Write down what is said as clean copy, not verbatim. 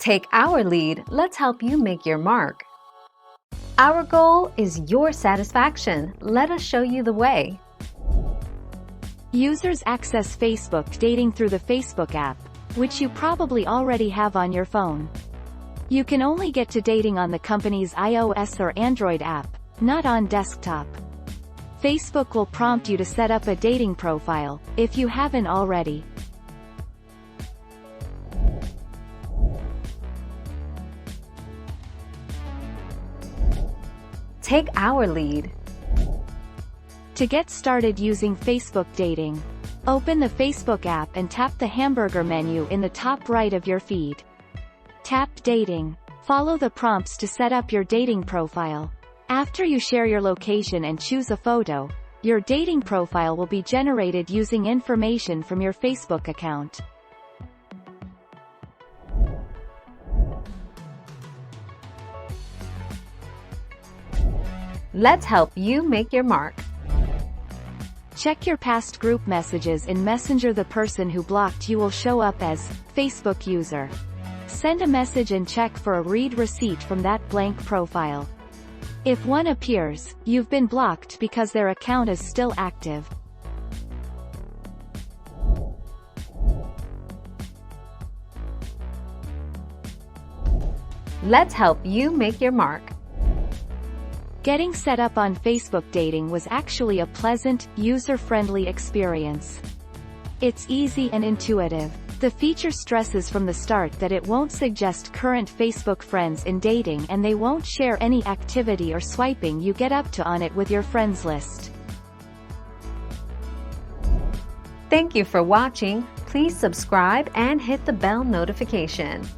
Take our lead, let's help you make your mark. Our goal is your satisfaction. Let us show you the way. Users access Facebook dating through the Facebook app, which you probably already have on your phone. You can only get to dating on the company's iOS or Android app, not on desktop. Facebook will prompt you to set up a dating profile, if you haven't already. Take our lead. To get started using Facebook dating, open the Facebook app and tap the hamburger menu in the top right of your feed. Tap Dating. Follow the prompts to set up your dating profile. After you share your location and choose a photo, your dating profile will be generated using information from your Facebook account. Let's help you make your mark. Check your past group messages in Messenger. The person who blocked you will show up as Facebook user. Send a message and check for a read receipt from that blank profile. If one appears, you've been blocked because their account is still active. Let's help you make your mark. Getting set up on Facebook dating was actually a pleasant, user-friendly experience. It's easy and intuitive. The feature stresses from the start that it won't suggest current Facebook friends in dating, and they won't share any activity or swiping you get up to on it with your friends list. Thank you for watching. Please subscribe and hit the bell notification.